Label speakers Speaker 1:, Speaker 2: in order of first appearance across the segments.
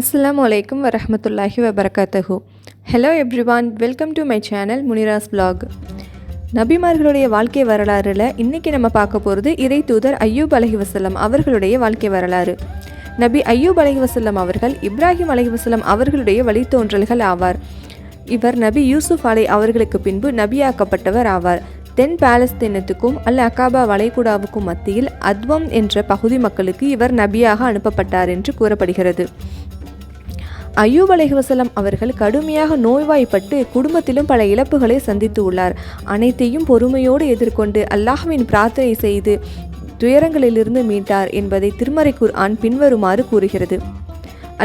Speaker 1: அஸ்ஸலாமு அலைக்கும் வரஹ்மத்துல்லாஹி வபரகாத்துஹு. Hello everyone, welcome to my channel Munira's vlog. நபிமார்களுடைய வாழ்க்கை வரலாறில் இன்றைக்கி நம்ம பார்க்க போகிறது இறை தூதர் அய்யூப் அலைஹிவஸல்லம் அவர்களுடைய வாழ்க்கை வரலாறு. நபி அய்யூப் அலைஹிவஸல்லம் அவர்கள் இப்ராஹிம் அலைஹிவஸல்லம் அவர்களுடைய வழித்தோன்றல்கள் ஆவார். இவர் நபி யூசுப் அவர்களுக்கு பின்பு நபியாக்கப்பட்டவர் ஆவார். தென் பாலஸ்தீனத்துக்கும் அல் அகாபா வளைகுடாவுக்கும் மத்தியில் அத்வம் என்ற பகுதி மக்களுக்கு இவர் நபியாக அனுப்பப்பட்டார் என்று கூறப்படுகிறது. அய்யூப் அலைஹிவஸல்லம் அவர்கள் கடுமையாக நோய்வாய்ப்பட்டு குடும்பத்திலும் பல இழப்புகளை சந்தித்து உள்ளார். அனைத்தையும் பொறுமையோடு எதிர்கொண்டு அல்லாஹ்வின் பிரார்த்தனை செய்து துயரங்களிலிருந்து மீட்டார் என்பதை திருமறை குர்ஆன் பின்வருமாறு கூறுகிறது.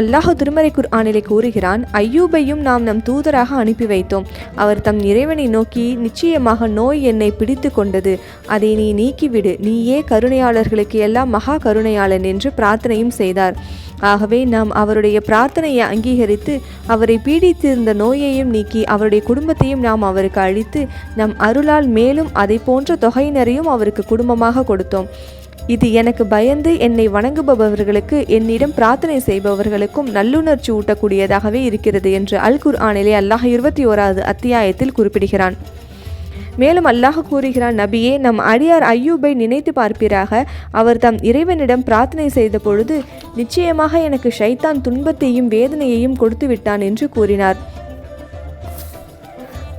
Speaker 1: அல்லாஹ் திருமறை குர்ஆனிலே கூறுகிறான், அய்யூபையும் நாம் நம் தூதராக அனுப்பி வைத்தோம். அவர் தம் இறைவனை நோக்கி, நிச்சயமாக நோய் என்னை பிடித்து கொண்டது, அதை நீ நீக்கிவிடு, நீயே கருணையாளர்களுக்கு எல்லாம் மகா கருணையாளன் என்று பிரார்த்தனையும் செய்தார். ஆகவே நாம் அவருடைய பிரார்த்தனையை அங்கீகரித்து அவரை பீடித்திருந்த நோயையும் நீக்கி அவருடைய குடும்பத்தையும் நாம் அவருக்கு அளித்து நம் அருளால் மேலும் அதை போன்ற தொகையினரையும் அவருக்கு குடும்பமாக கொடுத்தோம். இது எனக்கு பயந்து என்னை வணங்குபவர்களுக்கு, என்னிடம் பிரார்த்தனை செய்பவர்களுக்கும் நல்லுணர்ச்சி ஊட்டக்கூடியதாகவே இருக்கிறது என்று அல் குர்ஆனிலே அல்லாஹ் 21வது அத்தியாயத்தில் குறிப்பிடுகிறான். மேலும் அல்லாஹ் கூறுகிறான், நபியே, நம் அடியார் அய்யூபை நினைத்து பார்ப்பீராக. அவர் தம் இறைவனிடம் பிரார்த்தனை செய்த பொழுது, நிச்சயமாக எனக்கு ஷைத்தான் துன்பத்தையும் வேதனையையும் கொடுத்து விட்டான் என்று கூறினார்.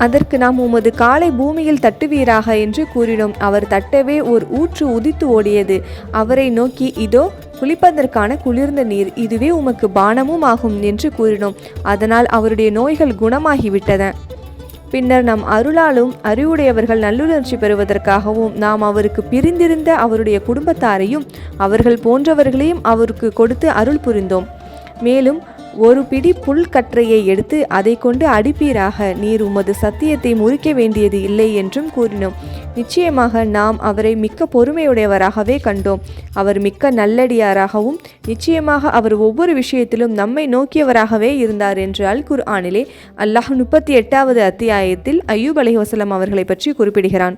Speaker 1: அதற்கு நாம் உமது காலை பூமியில் தட்டுவீராக என்று கூறினோம். அவர் தட்டவே ஓர் ஊற்று உதித்து ஓடியது. அவரை நோக்கி, இதோ குளிப்பதற்கான குளிர்ந்த நீர், இதுவே உமக்கு பானமும் ஆகும் என்று கூறினோம். அதனால் அவருடைய நோய்கள் குணமாகிவிட்டன. பின்னர் நம் அருளாலும் அறிவுடையவர்கள் நல்லுணர்ச்சி பெறுவதற்காகவும் நாம் அவருக்கு பிரிந்திருந்த அவருடைய குடும்பத்தாரையும் அவர்கள் போன்றவர்களையும் அவருக்கு கொடுத்து அருள் புரிந்தோம். மேலும் ஒரு பிடி புல் கற்றையை எடுத்து அதை கொண்டு அடிப்பீராக, நீர் உமது சத்தியத்தை முறிக்க வேண்டியது இல்லை என்றும் கூறினோம். நிச்சயமாக நாம் அவரை மிக்க பொறுமையுடையவராகவே கண்டோம். அவர் மிக்க நல்லடியாராகவும் நிச்சயமாக அவர் ஒவ்வொரு விஷயத்திலும் நம்மை நோக்கியவராகவே இருந்தார் என்று அல் குர்ஆனிலே அல்லாஹ் 38வது அத்தியாயத்தில் அய்யூப் அலைஹிவஸல்லம் அவர்களை பற்றி குறிப்பிடுகிறான்.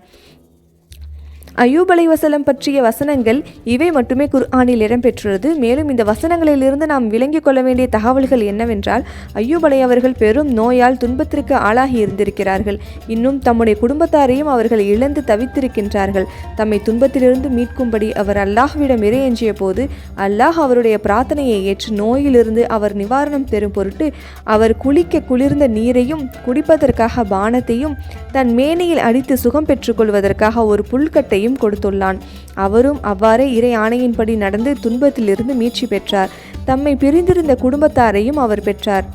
Speaker 1: அய்யூப் அலைஹிவஸல்லம் பற்றிய வசனங்கள் இவை மட்டுமே குர்ஆனில் இடம்பெற்றுள்ளது. மேலும் இந்த வசனங்களிலிருந்து நாம் விளங்கிக் கொள்ள வேண்டிய தகவல்கள் என்னவென்றால், அய்யூப் அவர்கள் பெரும் நோயால் துன்பத்திற்கு ஆளாகி இருந்திருக்கிறார்கள். இன்னும் தம்முடைய குடும்பத்தாரையும் அவர்கள் இழந்து தவித்திருக்கின்றார்கள். தம்மை துன்பத்திலிருந்து மீட்கும்படி அவர் அல்லாஹ்விடம் இறையெஞ்சிய போது அல்லாஹ் அவருடைய பிரார்த்தனையை ஏற்று நோயிலிருந்து அவர் நிவாரணம் பெறும் பொருட்டு அவர் குளிக்க குளிர்ந்த நீரையும் குடிப்பதற்காக பானத்தையும் தன் மேனியில் அடித்து சுகம் பெற்றுக்கொள்வதற்காக ஒரு புல்கட்டையும் கொடுத்துள்ளான். அவரும் அவ்வாறே இறை ஆணையின்படி நடந்து துன்பத்திலிருந்து மீட்சி பெற்றார். தம்மை பிரிந்திருந்த குடும்பத்தாரையும் அவர் பெற்றார்.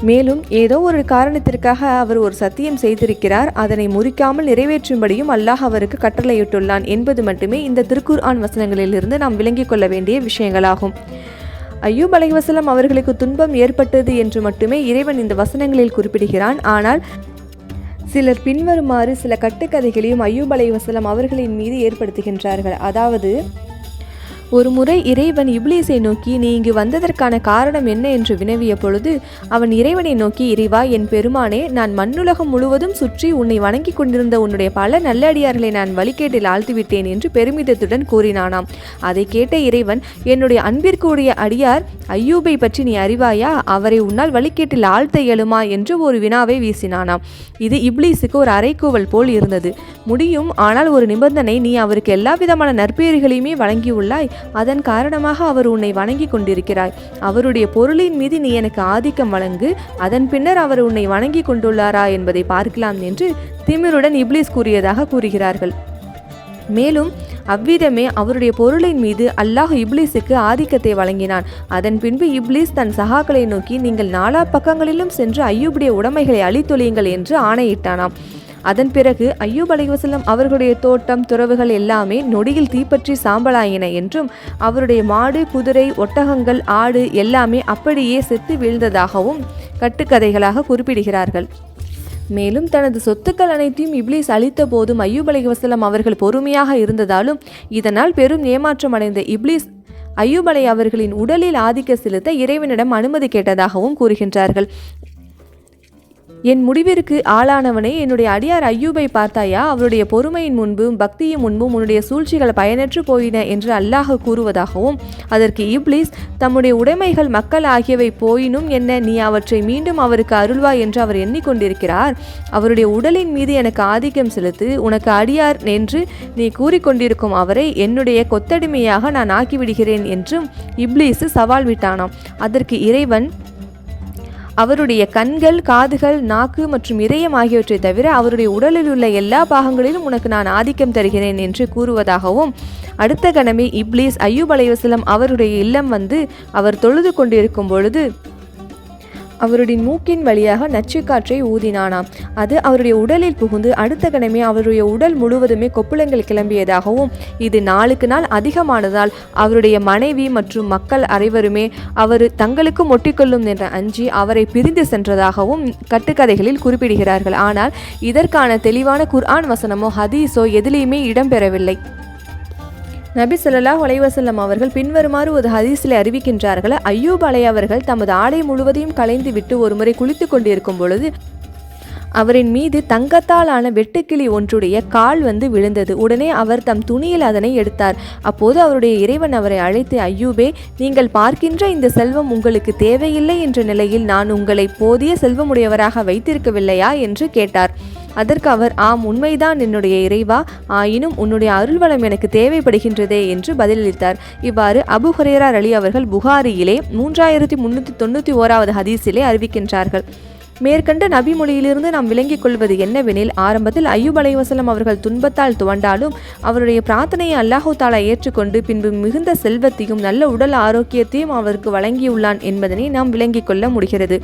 Speaker 1: மேலும் ஏதோ ஒரு காரணத்திற்காக அவர் ஒரு சத்தியம் செய்திருக்கிறார். அதனை முறிக்காமல் நிறைவேற்றும்படியும் அல்லாஹ் அவருக்கு கட்டளையிட்டுள்ளான் என்பது மட்டுமே இந்த திருக்குர்ஆன் வசனங்களிலிருந்து நாம் விளங்கிக் கொள்ள வேண்டிய விஷயங்களாகும். அய்யூப் அலைஹிவஸல்லம் அவர்களுக்கு துன்பம் ஏற்பட்டது என்று மட்டுமே இறைவன் இந்த வசனங்களில் குறிப்பிடுகிறான். ஆனால் சிலர் பின்வருமாறு சில கட்டுக்கதைகளையும் அய்யூப் அலைஹிவஸல்லம் அவர்களின் மீது ஏற்படுத்துகின்றார்கள். அதாவது, ஒரு முறை இறைவன் இப்லீஸை நோக்கி, நீ இங்கு வந்ததற்கான காரணம் என்ன என்று வினவிய பொழுது அவன் இறைவனை நோக்கி, இறைவா, என் பெருமானே, நான் மண்ணுலகம் முழுவதும் சுற்றி உன்னை வணங்கி கொண்டிருந்த உன்னுடைய பல நல்லடியார்களை நான் வழிகேட்டில் ஆழ்த்திவிட்டேன் என்று பெருமிதத்துடன் கூறினானாம். அதை கேட்ட இறைவன், என்னுடைய அன்பிற்குரிய அடியார் அய்யூபை பற்றி நீ அறிவாயா? அவரை உன்னால் வழிகேட்டில் ஆழ்த்த இயலுமா என்று ஒரு வினாவை வீசினானாம். இது இப்லீஸுக்கு ஒரு அறைகூவல் போல் இருந்தது. முடியும், ஆனால் ஒரு நிபந்தனை, நீ அவருக்கு எல்லா விதமான நற்பெயர்களையுமே வழங்கியுள்ளாய். அதன் காரணமாக அவர் உன்னை வணங்கி கொண்டிருக்கிறாய். அவருடைய பொருளின் மீது நீ எனக்கு ஆதிக்கம் வழங்கு. அதன் பின்னர் அவர் உன்னை வணங்கி கொண்டுள்ளாரா என்பதை பார்க்கலாம் என்று திமிருடன் இப்லீஸ் கூறியதாக கூறுகிறார்கள். மேலும் அவ்விதமே அவருடைய பொருளின் மீது அல்லாஹ் இப்லீஸுக்கு ஆதிக்கத்தை வழங்கினான். அதன் பின்பு இப்லீஸ் தன் சகாக்களை நோக்கி, நீங்கள் நாலா பக்கங்களிலும் சென்று அய்யூபுடைய உடைமைகளை அழித்தொழியுங்கள் என்று ஆணையிட்டானாம். அதன் பிறகு அய்யூப் அலைஹிவஸல்லம் அவர்களுடைய தோட்டம் துறவுகள் எல்லாமே நொடியில் தீப்பற்றி சாம்பலாயின என்றும் அவருடைய மாடு, குதிரை, ஒட்டகங்கள், ஆடு எல்லாமே அப்படியே செத்து வீழ்ந்ததாகவும் கட்டுக்கதைகளாக குறிப்பிடுகிறார்கள். மேலும் தனது சொத்துக்கள் அனைத்தையும் இப்லீஸ் அளித்த போதும் அய்யூப் அலைஹிவஸல்லம் அவர்கள் பொறுமையாக இருந்ததாலும் இதனால் பெரும் ஏமாற்றம் அடைந்த இப்லீஸ் அய்யூப் அவர்களின் உடலில் ஆதிக்க செலுத்த இறைவனிடம் அனுமதி கேட்டதாகவும் கூறுகின்றார்கள். என் முடிவிற்கு ஆளானவனே, என்னுடைய அடியார் ஐயூபை பார்த்தாயா? அவருடைய பொறுமையின் முன்பும் பக்தியின் முன்பும் உன்னுடைய சூழ்ச்சிகள் பயனற்று போயின என்று அல்லாஹ் கூறுவதாகவும், அதற்கு இப்லீஸ், தம்முடைய உடைமைகள் மக்கள் ஆகியவை போயினும் என்ன, நீ அவற்றை மீண்டும் அவருக்கு அருள்வாய் என்று அவர் எண்ணிக்கொண்டிருக்கிறார். அவருடைய உடலின் மீது எனக்கு ஆதிக்கம் செலுத்து, உனக்கு அடியார் என்று நீ கூறிக்கொண்டிருக்கும் அவரை என்னுடைய கொத்தடிமையாக நான் ஆக்கிவிடுகிறேன் என்றும் இப்லீஸ் சவால் விட்டானாம். அதற்கு இறைவன், அவருடைய கண்கள், காதுகள், நாக்கு மற்றும் இதயம் ஆகியவற்றை தவிர அவருடைய உடலில் உள்ள எல்லா பாகங்களிலும் உனக்கு நான் ஆதிக்கம் தருகிறேன் என்று கூறுவதாகவும், அடுத்த கணமே இப்லீஸ் அய்யூப் அலைஹிஸ்ஸலாம் அவருடைய இல்லம் வந்து அவர் தொழுது கொண்டிருக்கும் பொழுது அவருடைய மூக்கின் வழியாக நச்சுக்காற்றை ஊதினானாம். அது அவருடைய உடலில் புகுந்து அடுத்த கணமே அவருடைய உடல் முழுவதுமே கொப்புளங்கள் கிளம்பியதாகவும், இது நாளுக்கு நாள் அதிகமானதால் அவருடைய மனைவி மற்றும் மக்கள் அனைவருமே அவர் தங்களுக்கும் ஒட்டிக்கொள்ளும் என்ற அஞ்சி அவரை பிரிந்து சென்றதாகவும் கட்டுக்கதைகளில் குறிப்பிடுகிறார்கள். ஆனால் இதற்கான தெளிவான குர்ஆன் வசனமோ ஹதீஸோ எதிலேயுமே இடம்பெறவில்லை. நபி ஸல்லல்லாஹு அலைஹி வஸல்லம் அவர்கள் பின்வருமாறு ஒரு ஹதீஸில் அறிவிக்கின்றார்கள். அய்யூப் அவர்கள் தமது ஆடை முழுவதையும் களைந்து விட்டு ஒருமுறை குளித்து கொண்டிருக்கும் பொழுது அவரின் மீது தங்கத்தாலான வெட்டுக்கிளி ஒன்றுடைய கால் வந்து விழுந்தது. உடனே அவர் தம் துணியில் அதனை எடுத்தார். அப்போது அவருடைய இறைவன் அவரை அழைத்து, ஐயூபே, நீங்கள் பார்க்கின்ற இந்த செல்வம் உங்களுக்கு தேவையில்லை என்ற நிலையில் நான் உங்களை போதிய செல்வமுடையவராக வைத்திருக்கவில்லையா என்று கேட்டார். அதற்கு அவர், ஆம், உண்மைதான் என்னுடைய இறைவா, ஆயினும் உன்னுடைய அருள்வளம் எனக்கு தேவைப்படுகின்றதே என்று பதிலளித்தார். இவ்வாறு அபு ஹுரைரா ரலி அவர்கள் புகாரியிலே 3391வது ஹதீஸிலே அறிவிக்கின்றார்கள். மேற்கண்ட நபி மொழியிலிருந்து நாம் விளங்கிக் கொள்வது என்னவெனில், ஆரம்பத்தில் அய்யூப் அலைஹிஸ்ஸலாம் அவர்கள் துன்பத்தால் துவண்டாலும் அவருடைய பிரார்த்தனையை அல்லாஹு தாலா ஏற்றுக்கொண்டு பின்பு மிகுந்த செல்வத்தையும் நல்ல உடல் ஆரோக்கியத்தையும் அவருக்கு வழங்கியுள்ளான் என்பதனை நாம் விளங்கிக் கொள்ள முடிகிறது.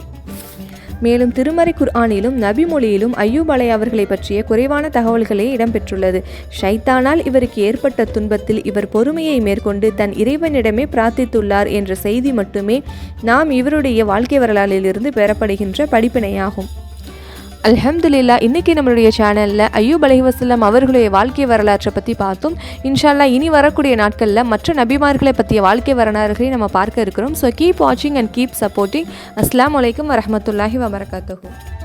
Speaker 1: மேலும் திருமறை குர்ஆனிலும் நபி மொழியிலும் அய்யூப் அவர்களை பற்றிய குறைவான தகவல்களே இடம்பெற்றுள்ளது. ஷைத்தானால் இவருக்கு ஏற்பட்ட துன்பத்தில் இவர் பொறுமையை மேற்கொண்டு தன் இறைவனிடமே பிரார்த்தித்துள்ளார் என்ற செய்தி மட்டுமே நாம் இவருடைய வாழ்க்கை வரலாறிலிருந்து பெறப்படுகின்ற படிப்பினையாகும். அல்ஹம்துலில்லாஹ், இன்றைக்கி நம்மளுடைய சேனலில் அய்யூப் அலைஹிஸ்ஸலாம் அவர்களுடைய வாழ்க்கை வரலாற்றை பற்றி பார்த்தோம். இன்ஷா அல்லாஹ் இனி வரக்கூடிய நாட்களில் மற்ற நபிமார்களை பற்றிய வாழ்க்கை வரலாறுகளை நம்ம பார்க்க இருக்கிறோம். ஸோ கீப் வாட்சிங் அண்ட் கீப் சப்போர்ட்டிங். அஸ்ஸலாமு அலைக்கும் வரஹ்மத்துல்லாஹி வபரகாத்துஹு.